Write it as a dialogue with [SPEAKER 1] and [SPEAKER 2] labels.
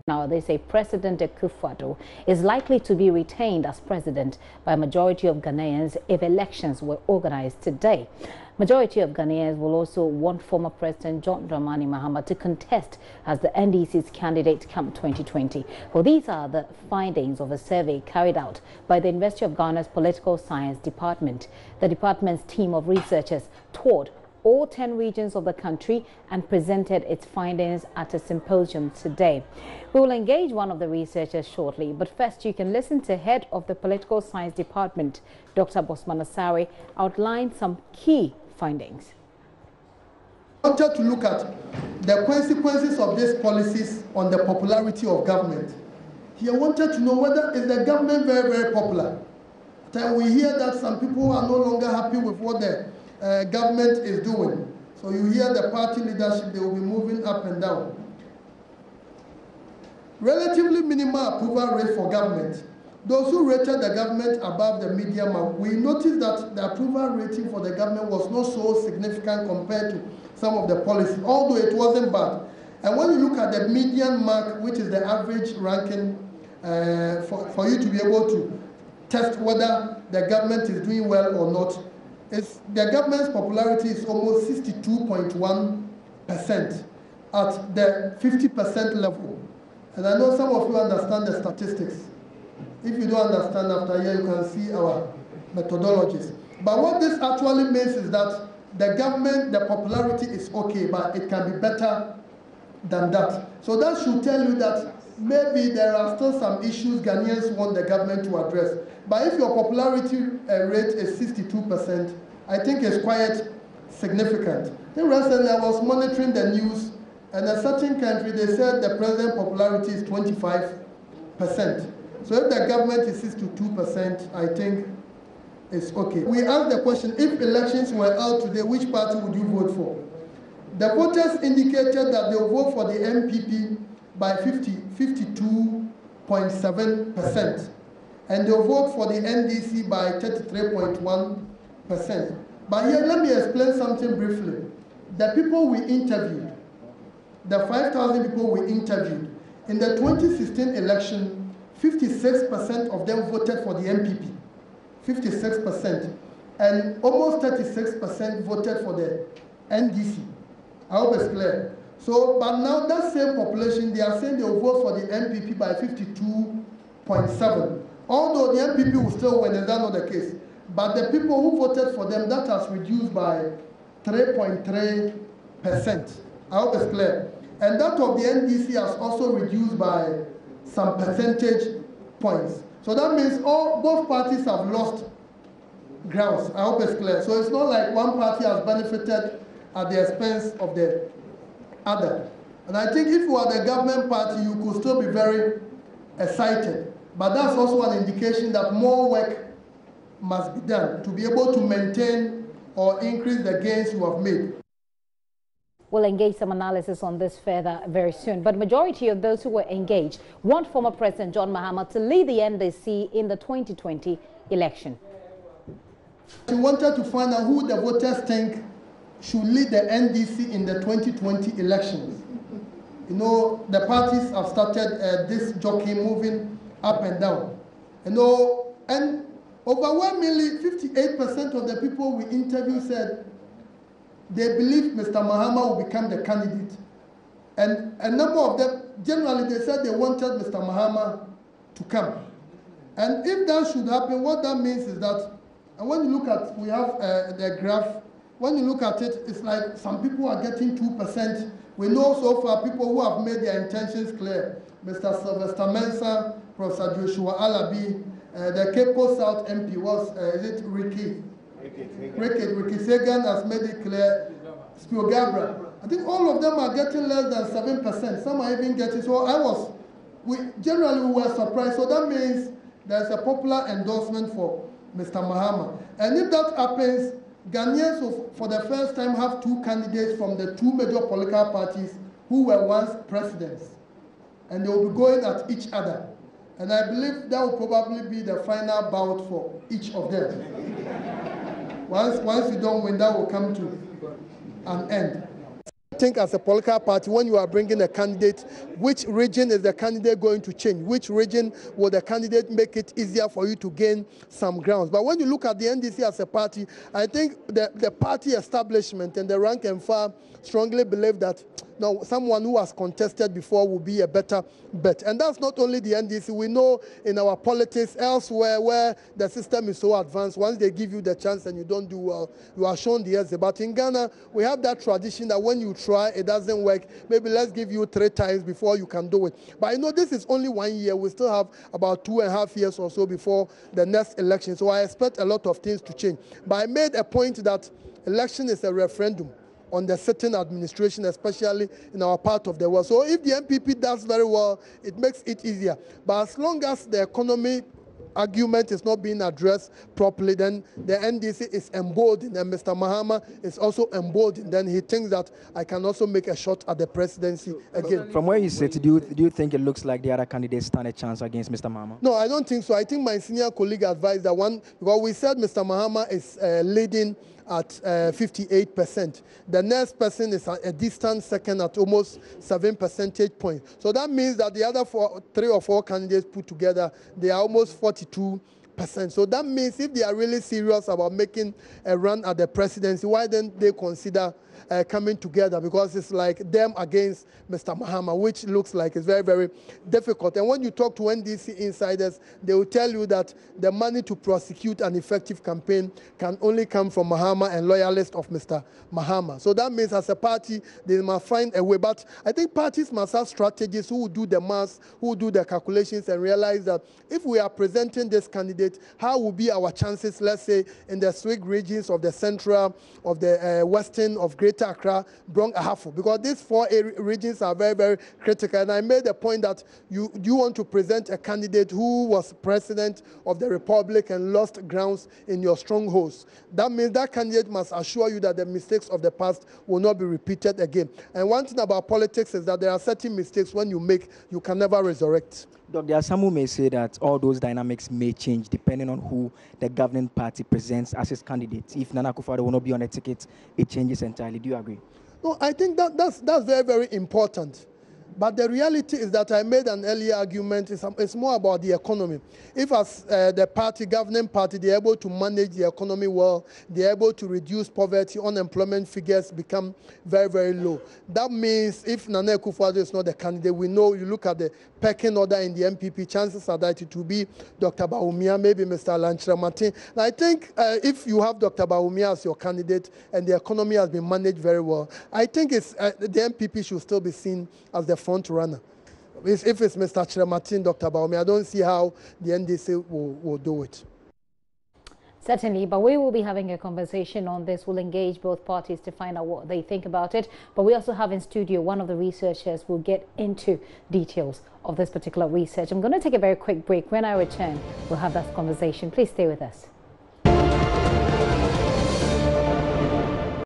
[SPEAKER 1] Now, they say President Akuffo-Addo is likely to be retained as president by a majority of Ghanaians if elections were organized today. Majority of Ghanaians will also want former President John Dramani Mahama to contest as the NDC's candidate come 2020. Well, these are the findings of a survey carried out by the University of Ghana's Political Science Department. The department's team of researchers toured all 10 regions of the country and presented its findings at a symposium today. We will engage one of the researchers shortly, but first you can listen to head of the Political Science Department, Dr. Bosman Asare, outline some key findings.
[SPEAKER 2] I wanted to look at the consequences of these policies on the popularity of government. He wanted to know whether is the government very, very popular. Then we hear that some people are no longer happy with what the government is doing. So you hear the party leadership, they will be moving up and down. Relatively minimal approval rate for government. Those who rated the government above the median mark, we noticed that the approval rating for the government was not so significant compared to some of the policies, although it wasn't bad. And when you look at the median mark, which is the average ranking for you to be able to test whether the government is doing well or not, the government's popularity is almost 62.1% at the 50% level. And I know some of you understand the statistics. If you don't understand after here, you can see our methodologies. But what this actually means is that the government, the popularity is okay, but it can be better than that. So that should tell you that maybe there are still some issues Ghanaians want the government to address. But if your popularity rate is 62%, I think it's quite significant. Then recently I was monitoring the news, and in a certain country they said the president popularity is 25%. So if the government is 62%, I think it's okay. We asked the question, if elections were held today, which party would you vote for? The voters indicated that they will vote for the MPP by 52.7%, and they'll vote for the NDC by 33.1%. But here, let me explain something briefly. The people we interviewed, the 5,000 people we interviewed, in the 2016 election, 56% of them voted for the MPP, 56%, and almost 36% voted for the NDC. I hope it's clear. So, but now that same population, they are saying they will vote for the MPP by 52.7%. Although the MPP will still win, is that not the case? But the people who voted for them, that has reduced by 3.3%. I hope it's clear. And that of the NDC has also reduced by some percentage points. So that means both parties have lost grounds. I hope it's clear. So it's not like one party has benefited at the expense of the other. And I think if you are the government party, you could still be very excited. But that's also an indication that more work must be done to be able to maintain or increase the gains you have made.
[SPEAKER 1] We'll engage some analysis on this further very soon. But majority of those who were engaged want former President John Mahama to lead the NDC in the 2020 election.
[SPEAKER 2] We wanted to find out who the voters think should lead the NDC in the 2020 elections. You know, the parties have started this jockey moving up and down. You know, and overwhelmingly 58% of the people we interviewed said they believe Mr. Mahama will become the candidate. And a number of them, generally they said they wanted Mr. Mahama to come. And if that should happen, what that means is that, and when you look at, we have the graph, when you look at it, it's like some people are getting 2%. We know so far people who have made their intentions clear. Mr. Sylvester Mensah, Professor Joshua Alabi, the Cape Coast South MP was, is it Ricky Sagan has made it clear, Spio Gabra. I think all of them are getting less than 7%. Some are even getting, so generally we were surprised. So that means there's a popular endorsement for Mr. Mahama. And if that happens, Ghanaians will, for the first time, have two candidates from the two major political parties who were once presidents. And they will be going at each other. And I believe that will probably be the final bout for each of them. Once you don't win, that will come to an end. I think as a political party, when you are bringing a candidate, which region is the candidate going to change? Which region will the candidate make it easier for you to gain some grounds? But when you look at the NDC as a party, I think the party establishment and the rank and file strongly believe that someone who has contested before will be a better bet. And that's not only the NDC. We know in our politics elsewhere where the system is so advanced, once they give you the chance and you don't do well, you are shown the exit. But in Ghana, we have that tradition that when you try, it doesn't work. Maybe let's give you 3 times before you can do it. But I know this is only 1 year. We still have about 2.5 years or so before the next election. So I expect a lot of things to change. But I made a point that election is a referendum on the sitting administration, especially in our part of the world. So if the MPP does very well, it makes it easier. But as long as the economy argument is not being addressed properly, then the NDC is emboldened, and Mr. Mahama is also emboldened. Then he thinks that I can also make a shot at the presidency again.
[SPEAKER 3] From where you sit, do you think it looks like the other candidates stand a chance against Mr. Mahama?
[SPEAKER 2] No, I don't think so. I think my senior colleague advised that because we said Mr. Mahama is leading at 58%. The next person is a distant second at almost 7 percentage points. So that means that the other 3 or 4 candidates put together, they are almost 42%. So that means if they are really serious about making a run at the presidency, why don't they consider coming together? Because it's like them against Mr. Mahama, which looks like it's very, very difficult. And when you talk to NDC insiders, they will tell you that the money to prosecute an effective campaign can only come from Mahama and loyalists of Mr. Mahama. So that means as a party, they must find a way. But I think parties must have strategists who will do the maths, who will do the calculations and realize that if we are presenting this candidate, how will be our chances, let's say, in the swing regions of the central, of the western, of Greater Accra, Brong Ahafo, because these 4 regions are very, very critical. And I made the point that you want to present a candidate who was president of the republic and lost grounds in your strongholds. That means that candidate must assure you that the mistakes of the past will not be repeated again. And one thing about politics is that there are certain mistakes when you make, you can never resurrect.
[SPEAKER 3] Doc, there are some who may say that all those dynamics may change depending on who the governing party presents as its candidate. If Nana Akuffo-Addo will not be on a ticket, it changes entirely. Do you agree?
[SPEAKER 2] No, I think that's very, very important. But the reality is that I made an earlier argument, it's more about the economy. If as the governing party, they're able to manage the economy well, they're able to reduce poverty, unemployment figures become very, very low. That means if Nana Akuffo-Addo is not the candidate, we know you look at the pecking order in the MPP, chances are that it will be Dr. Bawumia, maybe Mr. Lanchira Martin. And I think if you have Dr. Bawumia as your candidate and the economy has been managed very well, I think the MPP should still be seen as the front runner. If it's Mr. Chiramatin, Dr. Bawumia, I don't see how the NDC will do it.
[SPEAKER 1] Certainly, but we will be having a conversation on this. We'll engage both parties to find out what they think about it. But we also have in studio one of the researchers who will get into details of this particular research. I'm going to take a very quick break. When I return, we'll have that conversation. Please stay with us.